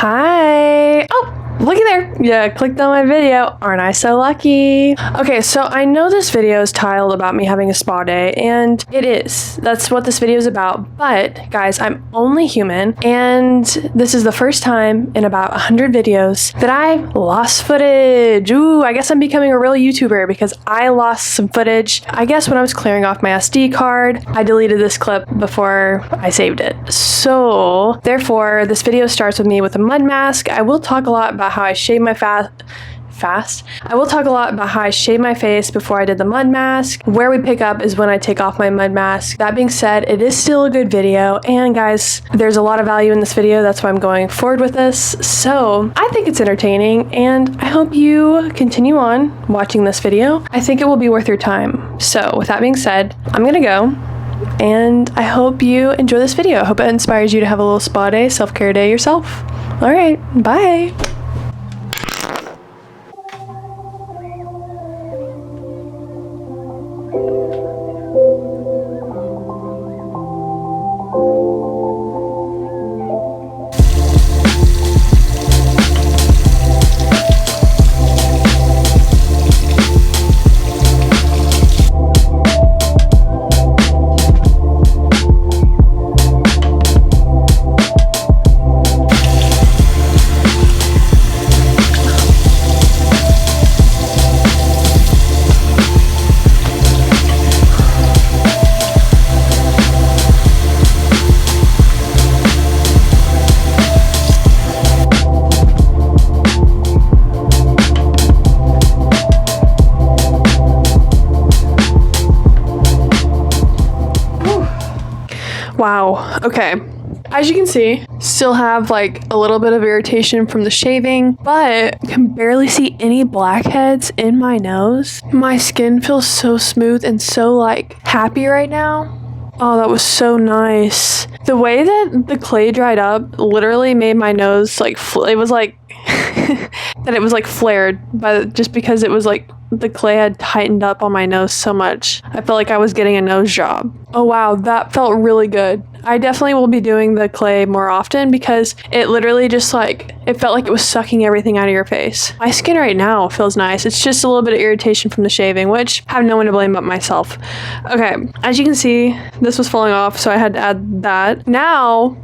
Hi. Oh, looky there. Yeah, clicked on my video. Aren't I so lucky? Okay, so I know this video is titled about me having a spa day, and it is. That's what this video is about. But guys, I'm only human, and this is the first time in about 100 videos that I lost footage. Ooh, I guess I'm becoming a real YouTuber because I lost some footage. I guess when I was clearing off my SD card, I deleted this clip before I saved it. So therefore, this video starts with me with a mud mask. I will talk a lot about how I shave my I will talk a lot about how I shaved my face before I did the mud mask. Where we pick up is when I take off my mud mask. That being said, it is still a good video, and guys, there's a lot of value in this video. That's why I'm going forward with this. So I think it's entertaining, and I hope you continue on watching this video. I think it will be worth your time. So with that being said, I'm gonna go, and I hope you enjoy this video. I hope it inspires you to have a little spa day, self-care day yourself. All right, bye. Wow, okay. As you can see, still have like a little bit of irritation from the shaving, but can barely see any blackheads in my nose. My skin feels so smooth and so like happy right now. Oh, that was so nice. The way that the clay dried up literally made my nose like, it was like, that it was like flared just because it was like the clay had tightened up on my nose so much. I felt like I was getting a nose job. Oh wow, that felt really good. I definitely will be doing the clay more often because it literally just like, it felt like it was sucking everything out of your face. My skin right now feels nice. It's just a little bit of irritation from the shaving, which I have no one to blame but myself. Okay, as you can see, this was falling off, so I had to add that. Now,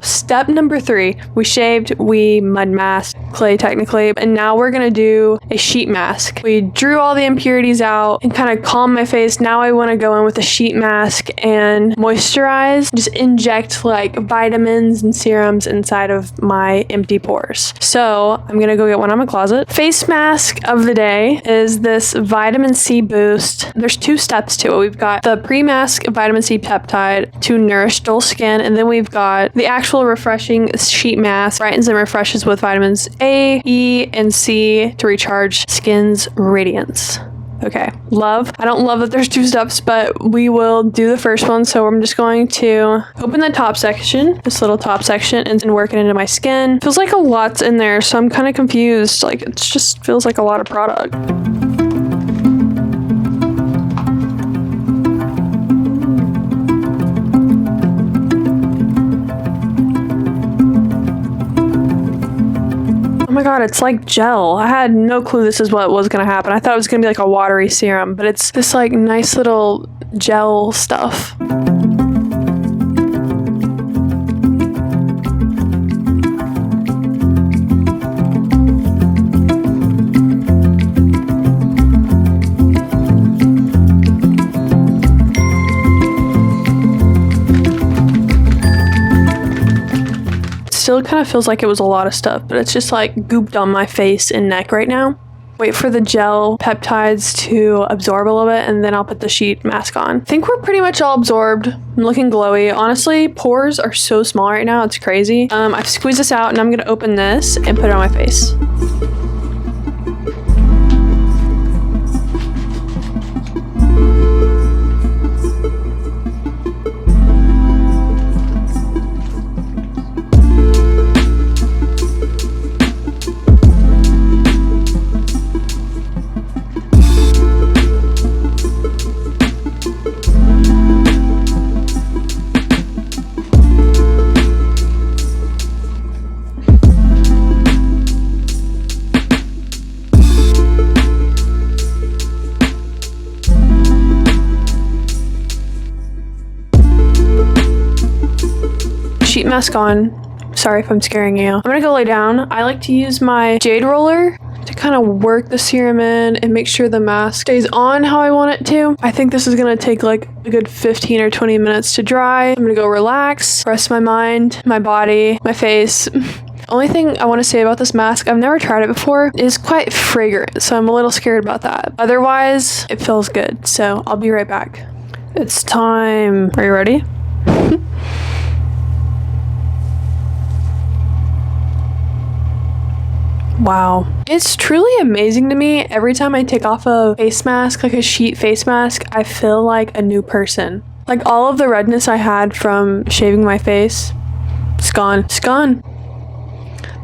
step number 3, we shaved, we mud masked, clay technically, and now we're gonna do a sheet mask. We drew all the impurities out and kind of calmed my face. Now I want to go in with a sheet mask and moisturize, just inject like vitamins and serums inside of my empty pores. So I'm gonna go get one on my closet. Face mask of the day is this vitamin C boost. There's 2 steps to it. We've got the pre-mask vitamin C peptide to nourish dull skin, and then we've got the actual refreshing sheet mask, brightens and refreshes with vitamins A, E, and C to recharge skin's radiance. Okay, love. I don't love that there's 2 steps, but we will do the first one. So I'm just going to open the top section, this little top section, and work it into my skin. Feels like a lot's in there, so I'm kind of confused. Like, it just feels like a lot of product. Oh my god, it's like gel. I had no clue this is what was gonna happen. I thought it was gonna be like a watery serum, but it's this like nice little gel stuff. Still kind of feels like it was a lot of stuff, but it's just like gooped on my face and neck right now. Wait for the gel peptides to absorb a little bit, and then I'll put the sheet mask on. I think we're pretty much all absorbed. I'm looking glowy. Honestly, pores are so small right now, it's crazy. I've squeezed this out, and I'm gonna open this and put it on my face. mask on. Sorry if I'm scaring you. I'm gonna go lay down. I like to use my jade roller to kind of work the serum in and make sure the mask stays on how I want it to. I think this is gonna take like a good 15 or 20 minutes to dry. I'm gonna go relax, rest my mind, my body, my face. Only thing I want to say about this mask, I've never tried it before, is quite fragrant, so I'm a little scared about that. Otherwise, it feels good, so I'll be right back. It's time. Are you ready? Wow. It's truly amazing to me. Every time I take off a face mask, like a sheet face mask, I feel like a new person. Like all of the redness I had from shaving my face, it's gone. It's gone.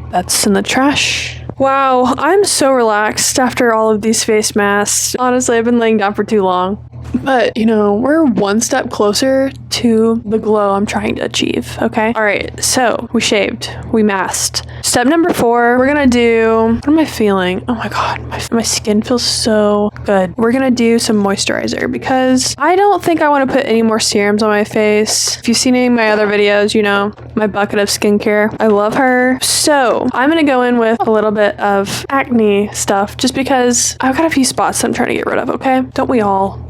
That's in the trash. Wow, I'm so relaxed after all of these face masks. Honestly, I've been laying down for too long. But, you know, we're one step closer to the glow I'm trying to achieve, okay? All right, so we shaved, we masked. Step number 4, we're gonna do, what am I feeling? Oh my God, my skin feels so good. We're gonna do some moisturizer because I don't think I wanna put any more serums on my face. If you've seen any of my other videos, you know, my bucket of skincare. I love her. So I'm gonna go in with a little bit of acne stuff just because I've got a few spots that I'm trying to get rid of, okay? Don't we all?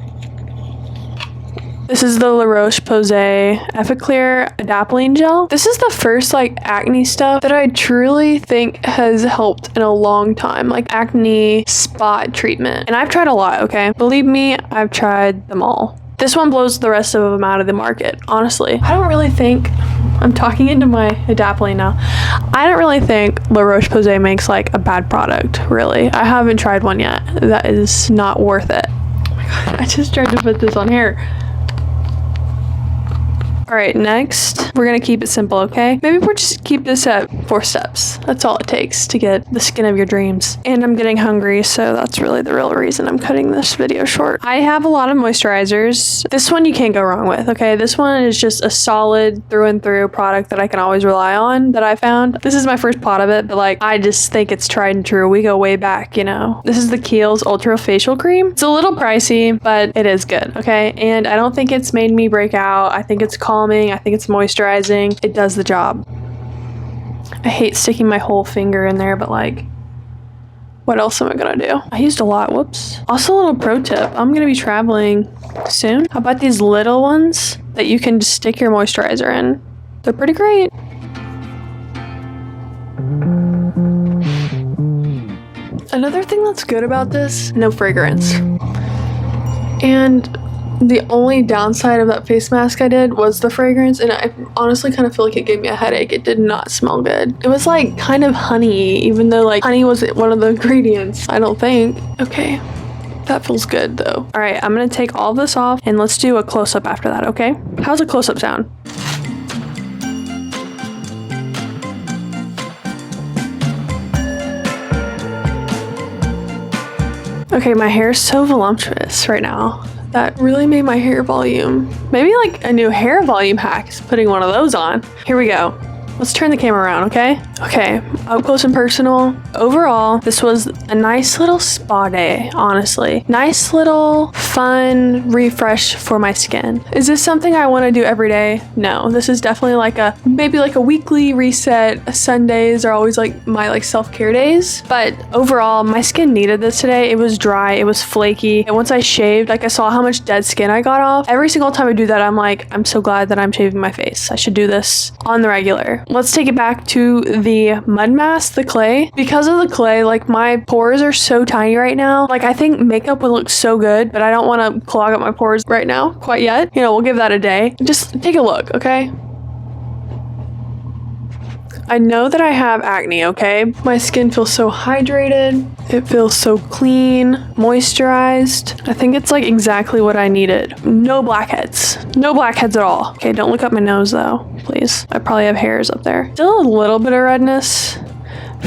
This is the La Roche-Posay Epiclear Adapalene Gel. This is the first like acne stuff that I truly think has helped in a long time, like acne spot treatment. And I've tried a lot, okay? Believe me, I've tried them all. This one blows the rest of them out of the market, honestly. I don't really think, I'm talking into my Adapalene now. I don't really think La Roche-Posay makes like a bad product, really. I haven't tried one yet. That is not worth it. Oh my God, I just tried to put this on here. All right, next, we're gonna keep it simple, okay? Maybe we'll just keep this at 4 steps. That's all it takes to get the skin of your dreams. And I'm getting hungry, so that's really the real reason I'm cutting this video short. I have a lot of moisturizers. This one you can't go wrong with, okay? This one is just a solid through and through product that I can always rely on that I found. This is my first pot of it, but like, I just think it's tried and true. We go way back, you know? This is the Kiehl's Ultra Facial Cream. It's a little pricey, but it is good, okay? And I don't think it's made me break out. I think it's calming. I think it's moisturizing. It does the job. I hate sticking my whole finger in there, but like, what else am I gonna do? I used a lot. Whoops. Also, a little pro tip. I'm gonna be traveling soon. How about these little ones that you can just stick your moisturizer in? They're pretty great. Another thing that's good about this, no fragrance. And the only downside of that face mask I did was the fragrance, and I honestly kind of feel like it gave me a headache. It did not smell good. It was like kind of honey, even though like honey wasn't one of the ingredients, I don't think. Okay, that feels good though. All right, I'm gonna take all of this off and let's do a close-up after that, okay? How's a close-up sound? Okay, my hair is so voluptuous right now. That really made my hair volume. Maybe like a new hair volume hack is putting one of those on. Here we go. Let's turn the camera around, okay? Okay, up close and personal. Overall, this was a nice little spa day, honestly. Nice little fun refresh for my skin. Is this something I want to do every day? No, this is definitely like maybe like a weekly reset. Sundays are always like my like self-care days. But overall, my skin needed this today. It was dry, it was flaky. And once I shaved, like I saw how much dead skin I got off. Every single time I do that, I'm like, I'm so glad that I'm shaving my face. I should do this on the regular. Let's take it back to the mud mask, the clay. Because of the clay, like my pores are so tiny right now. Like I think makeup would look so good, but I don't want to clog up my pores right now quite yet. You know, we'll give that a day. Just take a look, okay? I know that I have acne, okay? My skin feels so hydrated. It feels so clean, moisturized. I think it's like exactly what I needed. No blackheads. No blackheads at all. Okay, don't look up my nose though, please. I probably have hairs up there. Still a little bit of redness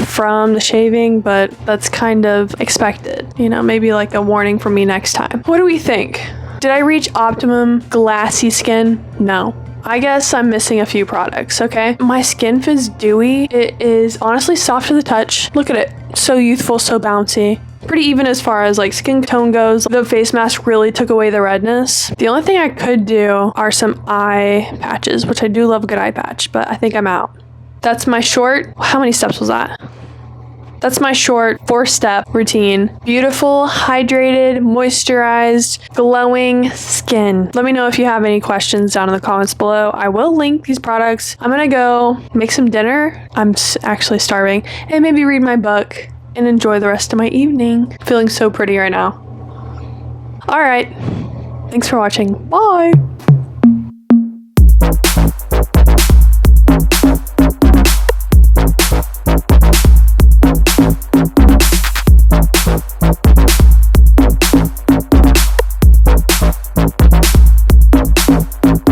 from the shaving, but that's kind of expected. You know, maybe like a warning for me next time. What do we think? Did I reach optimum glassy skin? No. I guess I'm missing a few products, okay? My skin feels dewy. It is honestly soft to the touch. Look at it. So youthful, so bouncy. pretty even as far as like skin tone goes. The face mask really took away the redness. The only thing I could do are some eye patches, which I do love a good eye patch, but I think I'm out. That's my short, how many steps was that? That's my short 4-step routine. Beautiful, hydrated, moisturized, glowing skin. Let me know if you have any questions down in the comments below. I will link these products. I'm gonna go make some dinner. I'm actually starving. And maybe read my book and enjoy the rest of my evening. Feeling so pretty right now. All right. Thanks for watching. Bye.